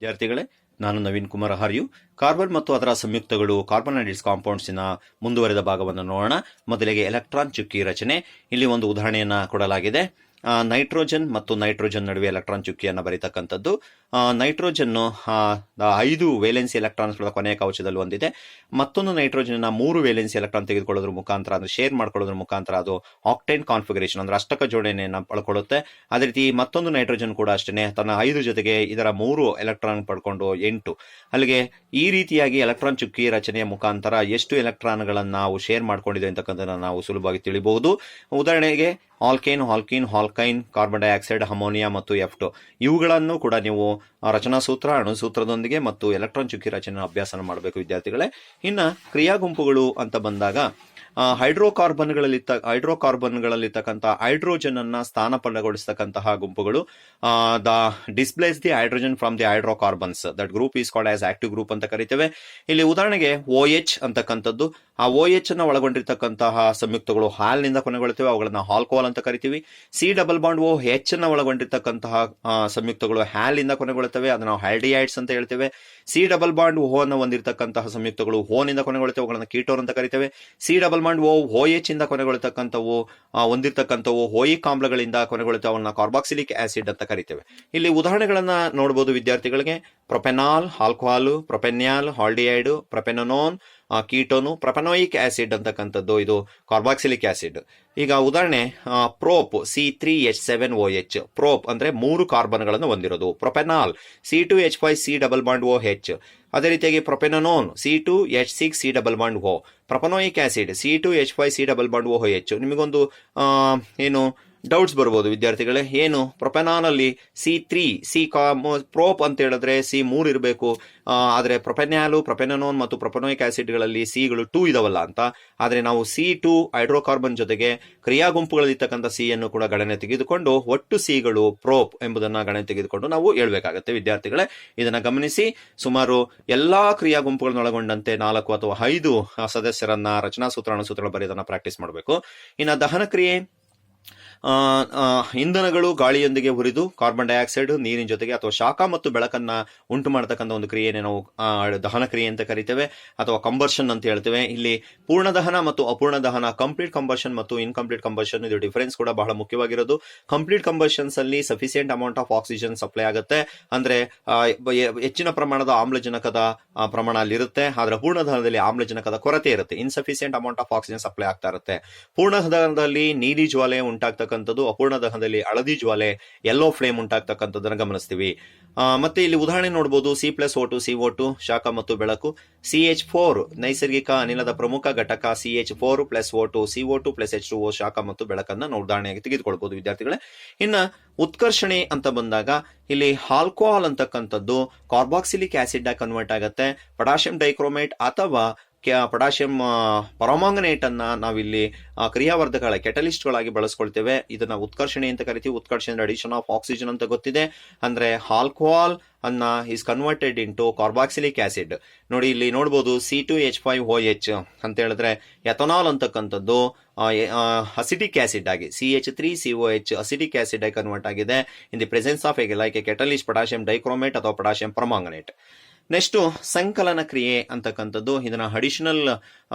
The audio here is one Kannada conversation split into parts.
ವಿದ್ಯಾರ್ಥಿಗಳೇ, ನಾನು ನವೀನ್ ಕುಮಾರ್ ಹರಿಯು. ಕಾರ್ಬನ್ ಮತ್ತು ಅದರ ಸಂಯುಕ್ತಗಳು ಕಾರ್ಬನೈಡ್ಸ್ ಕಾಂಪೌಂಡ್ಸಿನ ಮುಂದುವರೆದ ಭಾಗವನ್ನು ನೋಡೋಣ. ಮೊದಲಿಗೆ ಎಲೆಕ್ಟ್ರಾನ್ ಚುಕ್ಕಿ ರಚನೆ. ಇಲ್ಲಿ ಒಂದು ಉದಾಹರಣೆಯನ್ನ ಕೊಡಲಾಗಿದೆ. ನೈಟ್ರೋಜನ್ ಮತ್ತು ನೈಟ್ರೋಜನ್ ನಡುವೆ ಎಲೆಕ್ಟ್ರಾನ್ ಚುಕ್ಕಿಯನ್ನು ಬರೀತಕ್ಕಂಥದ್ದು. ನೈಟ್ರೋಜನ್ 5 ವೇಲೆನ್ಸಿ ಎಲೆಕ್ಟ್ರಾನ್ಸ್ಗಳ ಕೊನೆಯ ಕವಚದಲ್ಲಿ ಹೊಂದಿದೆ. ಮತ್ತೊಂದು ನೈಟ್ರೋಜನ್ 3 ವೇಲೆನ್ಸಿ ಎಲೆಕ್ಟ್ರಾನ್ ತೆಗೆದುಕೊಳ್ಳೋದ್ರ ಮುಖಾಂತರ, ಅಂದ್ರೆ ಶೇರ್ ಮಾಡ್ಕೊಳ್ಳೋದ್ರ ಮುಖಾಂತರ ಅದು ಆಕ್ಟೇನ್ ಕಾನ್ಫಿಗರೇಷನ್ ಅಂದ್ರೆ ಅಷ್ಟಕ ಜೋಡಣೆಯನ್ನು ಪಡ್ಕೊಳ್ಳುತ್ತೆ. ಅದೇ ರೀತಿ ಮತ್ತೊಂದು ನೈಟ್ರೋಜನ್ ಕೂಡ ಅಷ್ಟೇ, ತನ್ನ 5 ಜೊತೆಗೆ ಇದರ 3 ಎಲೆಕ್ಟ್ರಾನ್ ಪಡ್ಕೊಂಡು 8. ಅಲ್ಲಿಗೆ ಈ ರೀತಿಯಾಗಿ ಎಲೆಕ್ಟ್ರಾನ್ ಚುಕ್ಕಿ ರಚನೆಯ ಮುಖಾಂತರ ಎಷ್ಟು ಎಲೆಕ್ಟ್ರಾನ್ಗಳನ್ನು ನಾವು ಶೇರ್ ಮಾಡ್ಕೊಂಡಿದೆ ಅಂತಕ್ಕಂಥದ್ದನ್ನು ನಾವು ಸುಲಭವಾಗಿ ತಿಳಿಬಹುದು. ಉದಾಹರಣೆಗೆ alkane, alkyne, carbon dioxide, ammonia ಮತ್ತು F2 ಇವುಗಳನ್ನು ಕೂಡ ನೀವು ರಚನಾ ಸೂತ್ರ, ಅಣುಸೂತ್ರದೊಂದಿಗೆ ಮತ್ತು ಎಲೆಕ್ಟ್ರಾನ್ ಚುಕ್ಕಿ ರಚನೆ ಅಭ್ಯಾಸ ಮಾಡಬೇಕು ವಿದ್ಯಾರ್ಥಿಗಳೇ. ಇನ್ನು ಕ್ರಿಯಾ ಗುಂಪುಗಳು ಅಂತ ಬಂದಾಗ ಹೈಡ್ರೋಕಾರ್ಬನ್ಗಳಲ್ಲಿರ್ತಕ್ಕಂಥ ಹೈಡ್ರೋಜನ್ ಅನ್ನ ಸ್ಥಾನಪಲ್ಲಗೊಳಿಸತಕ್ಕಂತಹ ಗುಂಪುಗಳು the displace the hydrogen from the hydrocarbons, that group is called as active group ಅಂತ ಕರಿತೇವೆ. ಇಲ್ಲಿ ಉದಾಹರಣೆಗೆ OH ಅಂತಕ್ಕಂಥದ್ದು, ಆ OH ಅನ್ನ ಒಳಗೊಂಡಿರ್ತಕ್ಕಂತಹ ಸಂಯುಕ್ತಗಳು ಹಾಲ್ನಿಂದ ಕೊನೆಗೊಳ್ಳುತ್ತವೆ, ಅವುಗಳನ್ನ ಆಲ್ಕೋಹಾಲ್ ಅಂತ ಕರಿತೀವಿ. C∬OH ಅನ್ನ ಒಳಗೊಂಡಿರ್ತಕ್ಕಂತಹ ಸಂಯುಕ್ತಗಳು ಹ್ಯಾಲಿಂದ ಕೊನೆಗೊಳ್ಳುತ್ತವೆ, ಅದನ್ನ ನಾವು ಹ್ಯಾಲ್ಡಿಹೈಡ್ಸ್ ಅಂತ ಹೇಳ್ತೇವೆ. C∬O ಅನ್ನು ಹೊಂದಿರತಕ್ಕಂತಹ ಸಂಯುಕ್ತಗಳು ಓನಿಂದ ಕೊನೆಗೊಳ್ಳುತ್ತವೆ, ಅವುಗಳನ್ನ ಕೀಟೋನ್ ಅಂತ ಕರಿತೇವೆ. C∬OH ಇಂದ ಕೊನೆಗೊಳ್ಳತಕ್ಕಂಥವು ಹೊಂದಿರತಕ್ಕಂಥವು ಓಯಿಕ್ ಆಮ್ಲಗಳಿಂದ ಕೊನೆಗೊಳ್ಳುತ್ತವೆ, ಅವನ್ನ ಕಾರ್ಬಾಕ್ಸಿಲಿಕ್ ಆಸಿಡ್ ಅಂತ ಕರಿತೇವೆ. ಇಲ್ಲಿ ಉದಾಹರಣೆಗಳನ್ನ ನೋಡಬಹುದು ವಿದ್ಯಾರ್ಥಿಗಳಿಗೆ. Propanol alcohol, ಪ್ರೊಪೆನ್ಯಾಲ್ aldehyde, propanone ಕೀಟೋನು, ಪ್ರೊಪೆನೋಯಿಕ್ acid ಅಂತಕ್ಕಂಥದ್ದು ಇದು ಕಾರ್ಬಾಕ್ಸಿಲಿಕ್ ಆಸಿಡ್. ಈಗ ಉದಾಹರಣೆ ಪ್ರೋಪ್ C3H7OH. ಪ್ರೋಪ್ ಅಂದ್ರೆ 3 ಕಾರ್ಬನ್ಗಳನ್ನು ಹೊಂದಿರೋದು. Propanol C2H5C∬OH. ಅದೇ ರೀತಿಯಾಗಿ ಪ್ರೊಪೆನೋನ್ C2H6C∬O. ಪ್ರೊಪನೋಯಿಕ್ acid C2H5C∬OH. ನಿಮಗೊಂದು ಏನು ಡೌಟ್ಸ್ ಬರ್ಬೋದು ವಿದ್ಯಾರ್ಥಿಗಳೇ, ಏನು ಪ್ರೊಪೆನಾನ್ ಅಲ್ಲಿ C3 ಪ್ರೋಪ್ ಅಂತ ಹೇಳಿದ್ರೆ C3 ಇರಬೇಕು, ಆದ್ರೆ ಪ್ರೊಪೆನ್ಯಾಲು, ಪ್ರೊಪೆನೋನ್ ಮತ್ತು ಪ್ರೊಪನೋಯಿಕ್ ಆಸಿಡ್ಗಳಲ್ಲಿ Cಗಳು 2 ಇದಾವಲ್ಲ ಅಂತ. ಆದ್ರೆ ನಾವು C2 ಹೈಡ್ರೋಕಾರ್ಬನ್ ಜೊತೆಗೆ ಕ್ರಿಯಾ ಗುಂಪುಗಳಲ್ಲಿರ್ತಕ್ಕಂಥ C ಅನ್ನು ಕೂಡ ಗಣನೆ ತೆಗೆದುಕೊಂಡು ಒಟ್ಟು Cಗಳು ಪ್ರೋಪ್ ಎಂಬುದನ್ನ ಗಣನೆ ತೆಗೆದುಕೊಂಡು ನಾವು ಹೇಳ್ಬೇಕಾಗತ್ತೆ ವಿದ್ಯಾರ್ಥಿಗಳೇ. ಇದನ್ನ ಗಮನಿಸಿ. ಸುಮಾರು ಎಲ್ಲಾ ಕ್ರಿಯಾ ಗುಂಪುಗಳನ್ನು ಒಳಗೊಂಡಂತೆ 4 ಅಥವಾ 5 ಸದಸ್ಯರನ್ನ ರಚನಾ ಸೂತ್ರ, ಅಣುಸೂತ್ರ ಬರೆಯೋದನ್ನ ಪ್ರಾಕ್ಟೀಸ್ ಮಾಡಬೇಕು. ಇನ್ನು ದಹನ ಕ್ರಿಯೆ, ಇಂಧನಗಳು ಗಾಳಿಯೊಂದಿಗೆ ಹುರಿದು ಕಾರ್ಬನ್ ಡೈಆಕ್ಸೈಡ್ ನೀರಿನ ಜೊತೆಗೆ ಅಥವಾ ಶಾಖ ಮತ್ತು ಬೆಳಕನ್ನ ಉಂಟು ಮಾಡತಕ್ಕಂಥ ಒಂದು ಕ್ರಿಯೆನೇ ನಾವು ದಹನ ಕ್ರಿಯೆ ಅಂತ ಕರಿತೇವೆ ಅಥವಾ ಕಂಬರ್ಷನ್ ಅಂತ ಹೇಳ್ತೇವೆ. ಇಲ್ಲಿ ಪೂರ್ಣ ದಹನ ಮತ್ತು ಅಪೂರ್ಣ ದಹನ, ಕಂಪ್ಲೀಟ್ ಕಂಬರ್ಷನ್ ಮತ್ತು ಇನ್ಕಂಪ್ಲೀಟ್ ಕಂಬರ್ಷನ್, ಇದು ಡಿಫರೆನ್ಸ್ ಕೂಡ ಬಹಳ ಮುಖ್ಯವಾಗಿರೋದು. ಕಂಪ್ಲೀಟ್ ಕಂಬರ್ಷನ್ಸ್ ಅಲ್ಲಿ sufficient amount of oxygen supply ಆಗುತ್ತೆ, ಅಂದ್ರೆ ಹೆಚ್ಚಿನ ಪ್ರಮಾಣದ ಆಮ್ಲಜನಕದ ಪ್ರಮಾಣ ಅಲ್ಲಿರುತ್ತೆ. ಆದ್ರೆ ಅಪೂರ್ಣ ದಹನದಲ್ಲಿ ಆಮ್ಲಜನಕದ ಕೊರತೆ ಇರುತ್ತೆ, ಇನ್ಸಫಿಸಿಯೆಂಟ್ ಅಮೌಂಟ್ ಆಫ್ ಆಕ್ಸಿಜನ್ ಸಪ್ಲೈ ಆಗ್ತಾ ಇರುತ್ತೆ. ಪೂರ್ಣ ದಹನದಲ್ಲಿ ನೀಲಿ ಜ್ವಾಲೆ ಉಂಟಾಗ್ತಕ್ಕಂಥದ್ದು, ಅಪೂರ್ಣ ದಹನದಲ್ಲಿ ಹಳದಿ ಜ್ವಾಲೆ, ಯೆಲ್ಲೋ ಫ್ಲೇಮ್ ಉಂಟಾಗ್ತಕ್ಕಂಥದ್ದನ್ನ ಗಮನಿಸ್ತೀವಿ. ಮತ್ತೆ ಇಲ್ಲಿ ಉದಾಹರಣೆ ನೋಡಬಹುದು. C+O2 CO2 ಶಾಖ ಮತ್ತು ಬೆಳಕು. CH4 ನೈಸರ್ಗಿಕ ಅನಿಲದ ಪ್ರಮುಖ ಘಟಕ. CH4+O2 CO2+H2O ಶಾಖ ಮತ್ತು ಬೆಳಕನ್ನ ನಾವು ಉದಾಹರಣೆಯಾಗಿ ತೆಗೆದುಕೊಳ್ಬಹುದು ವಿದ್ಯಾರ್ಥಿಗಳೇ. ಇನ್ನ ಉತ್ಕರ್ಷಣೆ ಅಂತ ಬಂದಾಗ ಇಲ್ಲಿ ಆಲ್ಕೋಹಾಲ್ ಅಂತಕ್ಕಂಥದ್ದು ಕಾರ್ಬಾಕ್ಸಿಲಿಕ್ ಆಸಿಡ್ ಆಗಿ ಕನ್ವರ್ಟ್ ಆಗುತ್ತೆ. ಪೊಟ್ಯಾಷಿಯಂ ಡೈಕ್ರೋಮೇಟ್ ಅಥವಾ ಪೊಟ್ಯಾಷಿಯಂ ಪರಮಾಂಗನೇಟ್ ಅನ್ನ ನಾವಿಲ್ಲಿ ಕ್ರಿಯಾವರ್ಧಕಗಳ ಕೆಟಲಿಸ್ಟ್ಗಳಾಗಿ ಬಳಸ್ಕೊಳ್ತೇವೆ. ಇದನ್ನ ಉತ್ಕರ್ಷಣೆ ಅಂತ ಕರಿತೀವಿ. ಉತ್ಕರ್ಷಣೆ ಅಡಿಷನ್ ಆಫ್ ಆಕ್ಸಿಜನ್ ಅಂತ ಗೊತ್ತಿದೆ. ಅಂದ್ರೆ ಆಲ್ಕೋಹಾಲ್ ಅನ್ನ is converted into carboxylic acid. ನೋಡಿ ಇಲ್ಲಿ ನೋಡಬಹುದು C2H5OH ಅಂತ ಹೇಳಿದ್ರೆ ಎಥನಾಲ್ ಅಂತಕ್ಕಂಥದ್ದು ಅಸಿಟಿಕ್ ಆಸಿಡ್ ಆಗಿ CH3COH ಅಸಿಟಿಕ್ ಆಸಿಡ್ ಆಗಿ ಕನ್ವರ್ಟ್ ಆಗಿದೆ ಇನ್ the presence of like A catalyst potassium dichromate ಅಥವಾ ಪೊಟ್ಯಾಷಿಯಂ ಪರಮಾಂಗನೇಟ್. ನೆಕ್ಸ್ಟ್ ಸಂಕಲನ ಕ್ರಿಯೆ ಅಂತಕ್ಕಂಥದ್ದು, ಇದನ್ನ ಅಡಿಷನಲ್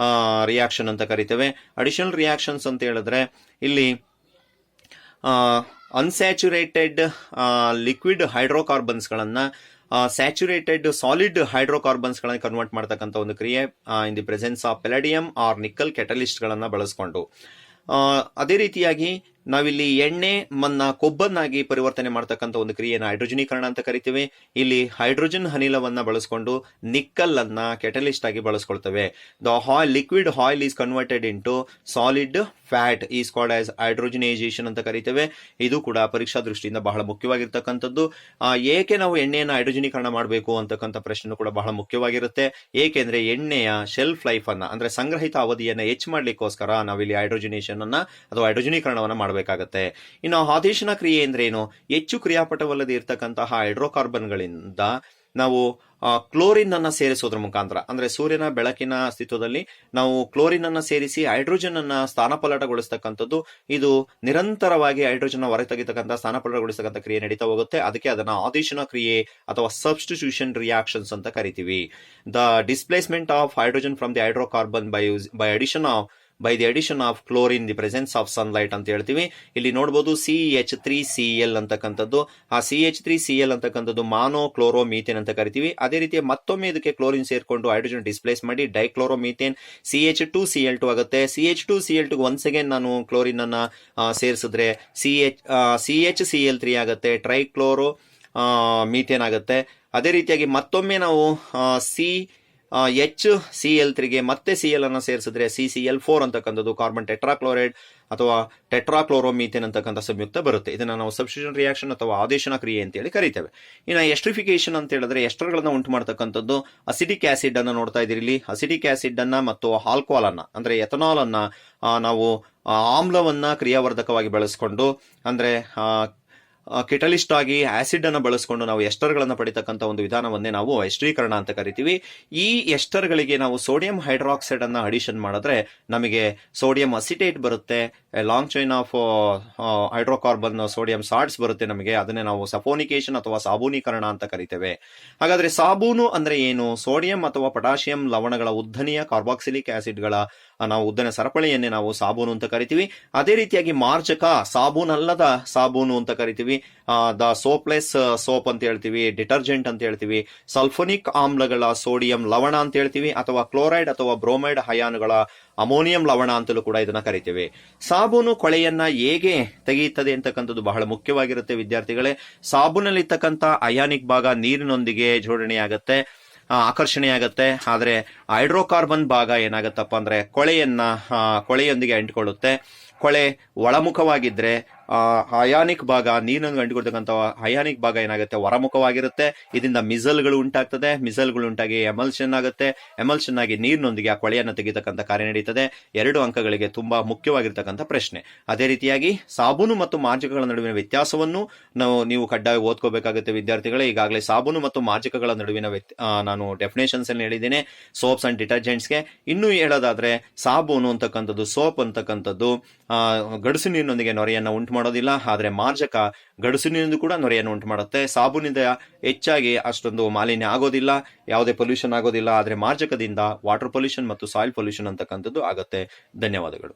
ರಿಯಾಕ್ಷನ್ ಅಂತ ಕರಿತೇವೆ. ಅಡಿಷನಲ್ ರಿಯಾಕ್ಷನ್ಸ್ ಅಂತ ಹೇಳಿದ್ರೆ ಇಲ್ಲಿ ಅನ್ಸ್ಯಾಚುರೇಟೆಡ್ ಲಿಕ್ವಿಡ್ ಹೈಡ್ರೋಕಾರ್ಬನ್ಸ್ ಗಳನ್ನ ಸ್ಯಾಚುರೇಟೆಡ್ ಸಾಲಿಡ್ ಹೈಡ್ರೋಕಾರ್ಬನ್ಸ್ ಗಳನ್ನ ಕನ್ವರ್ಟ್ ಮಾಡತಕ್ಕಂಥ ಒಂದು ಕ್ರಿಯೆ in the presence of palladium or nickel catalyst ಗಳನ್ನ ಬಳಸ್ಕೊಂಡು. ಅದೇ ರೀತಿಯಾಗಿ ನಾವಿಲ್ಲಿ ಎಣ್ಣೆ ಮನ್ನ ಕೊಬ್ಬನ್ನಾಗಿ ಪರಿವರ್ತನೆ ಮಾಡತಕ್ಕಂಥ ಒಂದು ಕ್ರಿಯೆನ ಹೈಡ್ರೋಜನೀಕರಣ ಅಂತ ಕರಿತೀವಿ. ಇಲ್ಲಿ ಹೈಡ್ರೋಜನ್ ಅನಿಲವನ್ನ ಬಳಸಿಕೊಂಡು ನಿಕ್ಕಲ್ ಅನ್ನ ಕೆಟಲಿಸ್ಟ್ ಆಗಿ ಬಳಸ್ಕೊಳ್ತೇವೆ. The liquid oil is converted into solid fat is called as hydrogenation ಅಂತ ಕರಿತೇವೆ. ಇದು ಕೂಡ ಪರೀಕ್ಷಾ ದೃಷ್ಟಿಯಿಂದ ಬಹಳ ಮುಖ್ಯವಾಗಿರ್ತಕ್ಕಂಥದ್ದು. ಏಕೆ ನಾವು ಎಣ್ಣೆಯನ್ನ ಹೈಡ್ರೋಜನೀಕರಣ ಮಾಡಬೇಕು ಅಂತಕ್ಕಂಥ ಪ್ರಶ್ನೆ ಕೂಡ ಬಹಳ ಮುಖ್ಯವಾಗಿರುತ್ತೆ. ಏಕೆಂದ್ರೆ ಎಣ್ಣೆಯ ಶೆಲ್ಫ್ ಲೈಫ್ ಅನ್ನ ಅಂದ್ರೆ ಸಂಗ್ರಹಿತ ಅವಧಿಯನ್ನ ಹೆಚ್ಚು ಮಾಡ್ಲಿಕ್ಕೋಸ್ಕರ ನಾವಿಲ್ಲಿ ಹೈಡ್ರೋಜನೇಷನ್ ಅನ್ನ ಅಥವಾ ಹೈಡ್ರೋಜನೀಕರಣವನ್ನ ಮಾಡಬೇಕಾಗತ್ತೆ. ಇನ್ನು ಆದೇಶನ ಕ್ರಿಯೆ ಅಂದ್ರೆ ಏನು? ಹೆಚ್ಚು ಕ್ರಿಯಾಪಟವಲ್ಲದೆ ಇರತಕ್ಕಂತಹ ಹೈಡ್ರೋಕಾರ್ಬನ್ಗಳಿಂದ ನಾವು ಕ್ಲೋರಿನ್ ಅನ್ನ ಸೇರಿಸೋದ್ರ ಮುಖಾಂತರ, ಅಂದ್ರೆ ಸೂರ್ಯನ ಬೆಳಕಿನ ಅಸ್ತಿತ್ವದಲ್ಲಿ ನಾವು ಕ್ಲೋರಿನ್ ಅನ್ನ ಸೇರಿಸಿ ಹೈಡ್ರೋಜನ್ ಅನ್ನ ಸ್ಥಾನಪಲ್ಲಟಗೊಳಿಸ್ತಕ್ಕಂಥದ್ದು, ಇದು ನಿರಂತರವಾಗಿ ಹೈಡ್ರೋಜನ್ ಹೊರತೆಗೆತಕ್ಕಂಥ ಸ್ಥಾನಪಲ್ಲಟಗೊಳಿಸ್ತಕ್ಕಂಥ ಕ್ರಿಯೆ ನಡೀತಾ ಹೋಗುತ್ತೆ. ಅದಕ್ಕೆ ಅದನ್ನ ಆದೇಶನ ಕ್ರಿಯೆ ಅಥವಾ ಸಬ್ಸ್ಟಿಟ್ಯೂಷನ್ ರಿಯಾಕ್ಷನ್ಸ್ ಅಂತ ಕರಿತೀವಿ. The displacement of hydrogen from the hydrocarbon by the addition of chlorine the presence of sunlight ಅಂತ ಹೇಳ್ತೀವಿ. ಇಲ್ಲಿ ನೋಡಬಹುದು CH3Cl ಅಂತಕ್ಕಂಥದ್ದು. ಆ CH3Cl ಅಂತಕ್ಕಂಥದ್ದು ಮಾನೋ ಕ್ಲೋರೋಮೀಥೇನ್ ಅಂತ ಕರಿತೀವಿ. ಅದೇ ರೀತಿ ಮತ್ತೊಮ್ಮೆ ಇದಕ್ಕೆ ಕ್ಲೋರಿನ್ ಸೇರ್ಕೊಂಡು ಹೈಡ್ರೋಜನ್ ಡಿಸ್ಪ್ಲೇಸ್ ಮಾಡಿ ಡೈಕ್ಲೋರೋಮೀಥೇನ್ CH2Cl2 ಆಗುತ್ತೆ. CH2Cl2 ಒನ್ಸ್ ಅಗೇನ್ ನಾನು ಕ್ಲೋರಿನ್ ಅನ್ನ ಸೇರಿಸಿದ್ರೆ CHCl3 ಆಗುತ್ತೆ, ಟ್ರೈಕ್ಲೋರೋ ಮೀಥೇನ್ ಆಗುತ್ತೆ. ಅದೇ ರೀತಿಯಾಗಿ ಮತ್ತೊಮ್ಮೆ ನಾವು HCl3ಗೆ ಮತ್ತೆ Cl ಅನ್ನ ಸೇರಿಸಿದ್ರೆ CCl4 ಅಂತಕ್ಕಂಥದ್ದು ಕಾರ್ಬನ್ ಟೆಟ್ರಾಕ್ಲೋರೈಡ್ ಅಥವಾ ಟೆಟ್ರಾಕ್ಲೋರೋಮೀಥೇನ್ ಅಂತಕ್ಕಂಥ ಸಂಯುಕ್ತ ಬರುತ್ತೆ. ಇದನ್ನ ನಾವು ಸಬ್ಸ್ಟಿಟ್ಯೂಷನ್ ರಿಯಾಕ್ಷನ್ ಅಥವಾ ಆದೇಶನ ಕ್ರಿಯೆ ಅಂತೇಳಿ ಕರಿತೇವೆ. ಇನ್ನು ಎಸ್ಟ್ರಿಫಿಕೇಶನ್ ಅಂತ ಹೇಳಿದ್ರೆ ಎಸ್ಟರ್ಗಳನ್ನ ಉಂಟು ಮಾಡತಕ್ಕಂಥದ್ದು. ಅಸಿಟಿಕ್ ಆಸಿಡ್ ಅನ್ನ ನೋಡ್ತಾ ಇದ್ದೀರಿ ಇಲ್ಲಿ. ಅಸಿಟಿಕ್ ಆಸಿಡ್ ಅನ್ನ ಮತ್ತು ಆಲ್ಕೋಹಾಲ್ ಅನ್ನ ಅಂದ್ರೆ ಎಥನಾಲ್ ಅನ್ನ ನಾವು ಆಮ್ಲವನ್ನ ಕ್ರಿಯಾವರ್ಧಕವಾಗಿ ಬಳಸಿಕೊಂಡು, ಅಂದ್ರೆ ಕೆಟಲಿಸ್ಟ್ ಆಗಿ ಆಸಿಡ್ ಅನ್ನು ಬಳಸಿಕೊಂಡು ನಾವು ಎಸ್ಟರ್ಗಳನ್ನು ಪಡಿತಕ್ಕಂಥ ಒಂದು ವಿಧಾನವನ್ನೇ ನಾವು ಎಸ್ಟ್ರೀಕರಣ ಅಂತ ಕರಿತೀವಿ. ಈ ಎಸ್ಟರ್ಗಳಿಗೆ ನಾವು ಸೋಡಿಯಂ ಹೈಡ್ರಾಕ್ಸೈಡ್ ಅನ್ನ ಅಡಿಷನ್ ಮಾಡಿದ್ರೆ ನಮಗೆ ಸೋಡಿಯಂ ಅಸಿಟೇಟ್ ಬರುತ್ತೆ, long chain of hydrocarbon sodium salts ಬರುತ್ತೆ ನಮಗೆ. ಅದನ್ನೇ ನಾವು ಸಫೋನಿಕೇಶನ್ ಅಥವಾ ಸಾಬೂನೀಕರಣ ಅಂತ ಕರಿತೇವೆ. ಹಾಗಾದ್ರೆ ಸಾಬೂನು ಅಂದ್ರೆ ಏನು? ಸೋಡಿಯಂ ಅಥವಾ ಪೊಟ್ಯಾಷಿಯಂ ಲವಣಗಳ ಉದ್ದನೆಯ ಕಾರ್ಬಾಕ್ಸಿಲಿಕ್ ಆಸಿಡ್ಗಳ ನಾವು ಉದ್ದನೆ ಸರಪಳಿಯನ್ನೇ ನಾವು ಸಾಬೂನು ಅಂತ ಕರಿತೀವಿ. ಅದೇ ರೀತಿಯಾಗಿ ಮಾರ್ಜಕ, ಸಾಬೂನಲ್ಲದ ಸಾಬೂನು ಅಂತ ಕರಿತೀವಿ. ದ ಸೋಪ್ಲೆಸ್ ಸೋಪ್ ಅಂತ ಹೇಳ್ತೀವಿ, ಡಿಟರ್ಜೆಂಟ್ ಅಂತ ಹೇಳ್ತೀವಿ. ಸಲ್ಫೋನಿಕ್ ಆಮ್ಲಗಳ ಸೋಡಿಯಂ ಲವಣ ಅಂತ ಹೇಳ್ತೀವಿ, ಅಥವಾ ಕ್ಲೋರೈಡ್ ಅಥವಾ ಬ್ರೋಮೈಡ್ ಅಯಾನುಗಳ ಅಮೋನಿಯಂ ಲವಣ ಅಂತಲೂ ಕೂಡ ಇದನ್ನ ಕರಿತೇವೆ. ಸಾಬೂನು ಕೊಳೆಯನ್ನ ಹೇಗೆ ತೆಗೆಯುತ್ತದೆ ಅಂತಕ್ಕಂಥದ್ದು ಬಹಳ ಮುಖ್ಯವಾಗಿರುತ್ತೆ ವಿದ್ಯಾರ್ಥಿಗಳೇ. ಸಾಬೂನಲ್ಲಿರ್ತಕ್ಕಂಥ ಅಯಾನಿಕ್ ಭಾಗ ನೀರಿನೊಂದಿಗೆ ಜೋಡಣೆಯಾಗತ್ತೆ, ಆಕರ್ಷಣೆಯಾಗತ್ತೆ. ಆದ್ರೆ ಹೈಡ್ರೋಕಾರ್ಬನ್ ಭಾಗ ಏನಾಗತ್ತಪ್ಪ ಅಂದ್ರೆ ಕೊಳೆಯೊಂದಿಗೆ ಅಂಟಿಕೊಳ್ಳುತ್ತೆ. ಕೊಳೆ ಒಳಮುಖವಾಗಿದ್ರೆ ಅಯಾನಿಕ್ ಭಾಗ, ನೀರಿನಲ್ಲಿ ಅಂಟಿಕೊಳ್ತಕ್ಕಂಥ ಅಯಾನಿಕ್ ಭಾಗ ಏನಾಗುತ್ತೆ ಹೊರಮುಖವಾಗಿರುತ್ತೆ. ಇದರಿಂದ ಮಿಸಲ್ಗಳು ಉಂಟಾಗ್ತದೆ. ಮಿಸಲ್ಗಳು ಉಂಟಾಗಿ ಎಮಲ್ಷನ್ ಆಗುತ್ತೆ. ಎಮಲ್ಷನ್ ಆಗಿ ನೀರಿನೊಂದಿಗೆ ಆ ಕೊಳೆಯನ್ನು ತೆಗೆತಕ್ಕಂಥ ಕಾರ್ಯ ನಡೀತದೆ. 2 ಅಂಕಗಳಿಗೆ ತುಂಬಾ ಮುಖ್ಯವಾಗಿರ್ತಕ್ಕಂಥ ಪ್ರಶ್ನೆ. ಅದೇ ರೀತಿಯಾಗಿ ಸಾಬೂನು ಮತ್ತು ಮಾರ್ಜಕಗಳ ನಡುವಿನ ವ್ಯತ್ಯಾಸವನ್ನು ನೀವು ಕಡ್ಡಾಯ ಓದ್ಕೋಬೇಕಾಗುತ್ತೆ ವಿದ್ಯಾರ್ಥಿಗಳೇ. ಈಗಾಗಲೇ ಸಾಬೂನು ಮತ್ತು ಮಾರ್ಜಕಗಳ ನಡುವಿನ ನಾನು ಡೆಫಿನೇಷನ್ಸ್ ಅನ್ನು ಹೇಳಿದ್ದೇನೆ ಸೋಪ್ಸ್ ಅಂಡ್ ಡಿಟರ್ಜೆಂಟ್ಸ್ಗೆ. ಇನ್ನೂ ಹೇಳೋದಾದ್ರೆ ಸಾಬೂನು ಅಂತಕ್ಕಂಥದ್ದು, ಸೋಪ್ ಅಂತಕ್ಕಂಥದ್ದು ಗಡುಸು ನೀರಿನೊಂದಿಗೆ ನೊರೆಯನ್ನು ಉಂಟು ಮಾಡೋದಿಲ್ಲ. ಆದ್ರೆ ಮಾರ್ಜಕ ಗಡುಸು ನೀರಿನಿಂದ ಕೂಡ ನೊರೆಯನ್ನು ಉಂಟು ಮಾಡುತ್ತೆ. ಸಾಬೂನಿಂದ ಹೆಚ್ಚಾಗಿ ಅಷ್ಟೊಂದು ಮಾಲಿನ್ಯ ಆಗೋದಿಲ್ಲ, ಯಾವುದೇ ಪೊಲ್ಯೂಷನ್ ಆಗೋದಿಲ್ಲ. ಆದ್ರೆ ಮಾರ್ಜಕದಿಂದ ವಾಟರ್ ಪೊಲ್ಯೂಷನ್ ಮತ್ತು ಸಾಯಿಲ್ ಪೊಲ್ಯೂಷನ್ ಅಂತಕ್ಕಂಥದ್ದು ಆಗುತ್ತೆ. ಧನ್ಯವಾದಗಳು.